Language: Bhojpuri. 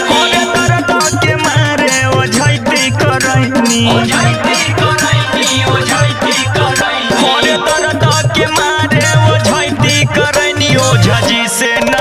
होरे दर्द के मारे ओझैती करैनी होरे दर्द के मारे ओझैती करैनी ओझा जी से न